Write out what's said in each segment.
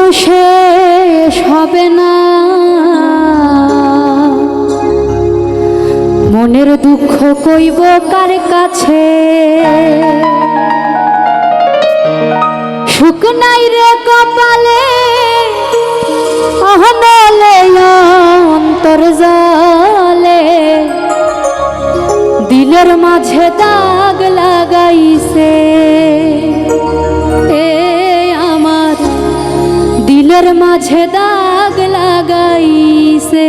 জীবনেও শেষ হবে না, মনের দুঃখ কইব কার কাছে। সুখ নাই রে কপালে, অহনলে অন্তর জলে, দিলের মাঝে দাগ লাগাইছে। আমার দিলের মাঝে দাগ লাগাইছে।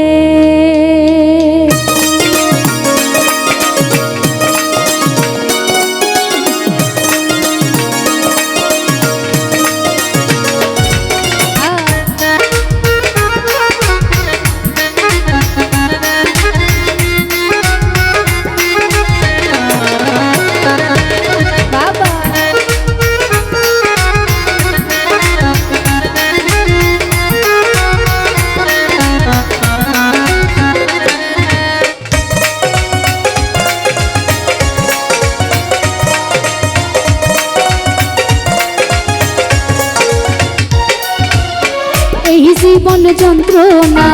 এই জীবন যন্ত্রণা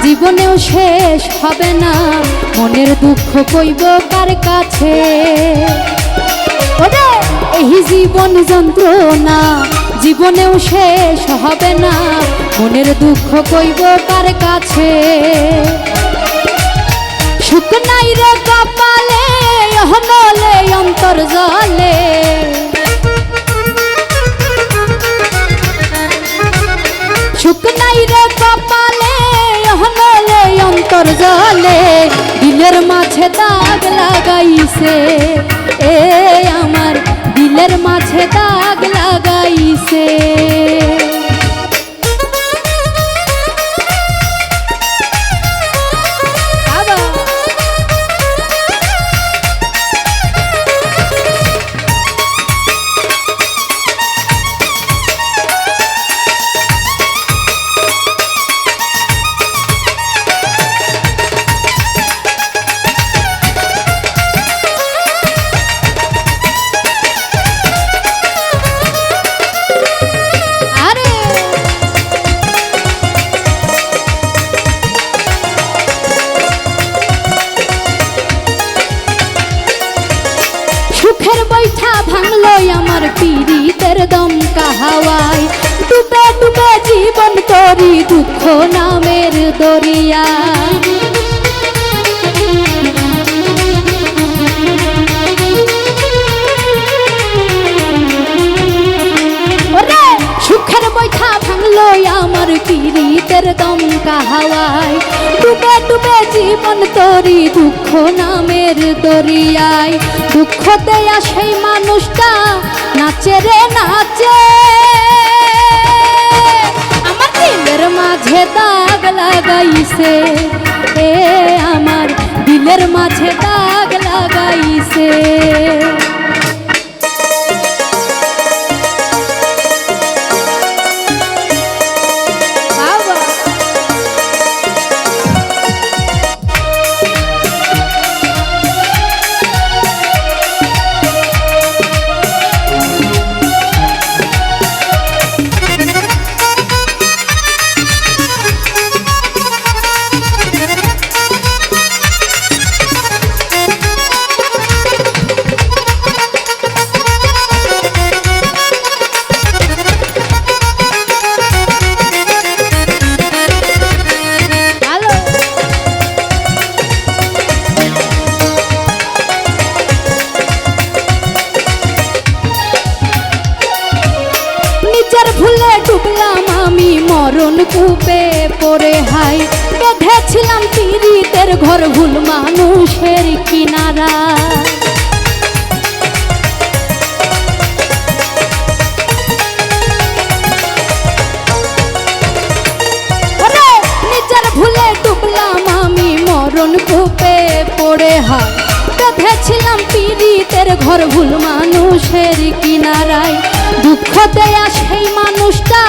জীবনেও শেষ হবে না, মনের দুঃখ কইব কার কাছে। ওরে এই জীবন যন্ত্রণা জীবনেও শেষ হবে না, মনের দুঃখ কইব কার কাছে। সুখ নাই রে কপালে, অহনলে অন্তর জলে, সুখ নাই রে কপালে, অহনলে অন্তর জলে, দিলের মাঝে দাগ লাগাইছে। আমার দিলের মাঝে দাগ লাগাইছে। সুখের বৈঠা ভাঙলো আমার পীড়িতের দমকা হাওয়ায়, ডুবে ডুবে জীবন তরি দুঃখ নামের দরিয়া। ওরে সুখের বৈঠা ভাঙলো আমার পীড়িতের দমকা হাওয়ায়, ডুবে ডুবে জীবন তরি দুঃখ নামের দরিয়ায়। দুঃখ দেয়া সেই মানুষটা নাচে রে নাচে, আমার দিলের মাঝে দাগ লাগাইছে। আমার দিলের মাঝে দাগ লাগাইছে। ভুলে ডুবলাম আমি মরণ কূপে পড়ে, হাই বেঁধেছিলাম পীড়িতের ঘর ভুল মানুষের কিনারা। নিজের ভুলে ডুবলাম আমি মরণ কূপে পড়ে, হাই বেঁধেছিলাম পীড়িতের ঘর ভুল মানুষের কিনারায়। দুঃখ দেয়া সেই মানুষটা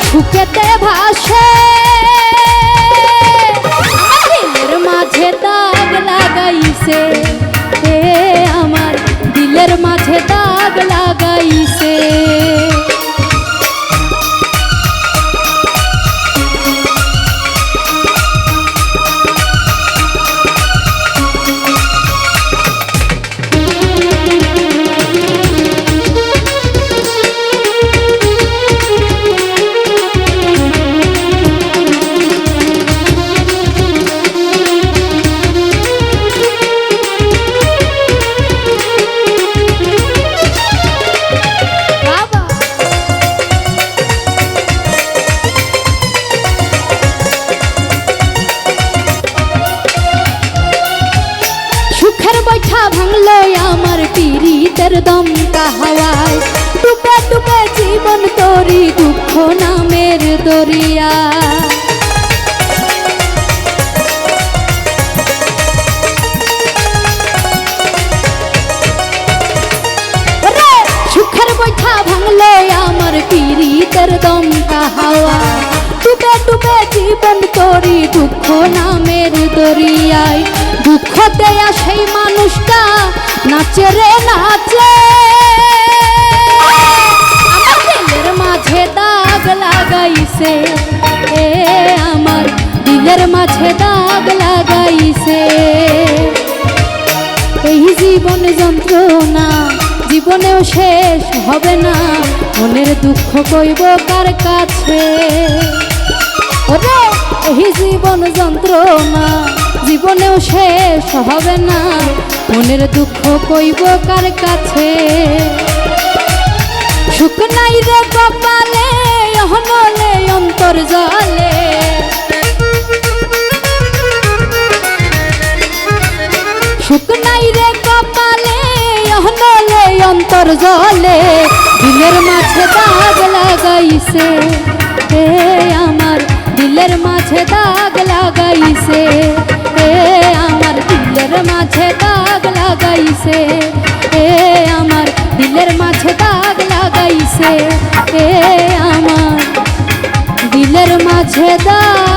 সুখেতে ভাসে, দিলের মাঝে দাগ লাগাইছে। আমার দিলের মাঝে দাগ লাগাইছে। বৈঠা ভাঙলো আমার পীড়িতের দমকা হাওয়ায় ডুবে ডুবে জীবন তোরি দুঃখ নামের দরিয়া সুখের বৈঠা ভাঙলো আমার পীড়িতের দমকা হাওয়া ডুবে ডুবে জীবন তোরি দুঃখ নামের দরিয়ায় দুঃখ দেয়া সেই মানুষটা নাচে রে নাচে আমার দিলের মাঝে দাগ লাগাইছে এ আমার দিলের মাঝে দাগ লাগাইছে এই জীবন যন্ত্রণা জীবনেও শেষ হবে না মনের দুঃখ কইব কার কাছে ওরে এই জীবন যন্ত্রণা জীবনেও শেষ হবে না মনের দুঃখ কইব কার কাছে সুখ নাই রে কপালে অহনলে অন্তর জলে সুখ নাই রে কপালে অহনলে অন্তর জলে দিলের মাঝে দাগ লাগাইছে এ আমার দিলের মাঝে দাগ লাগাইছে এ আমার দিলের মাঝে দাগ লাগাইছে এ আমার দিলের মাঝে দাগ লাগাইছে এ আমার দিলের মাঝে দাগ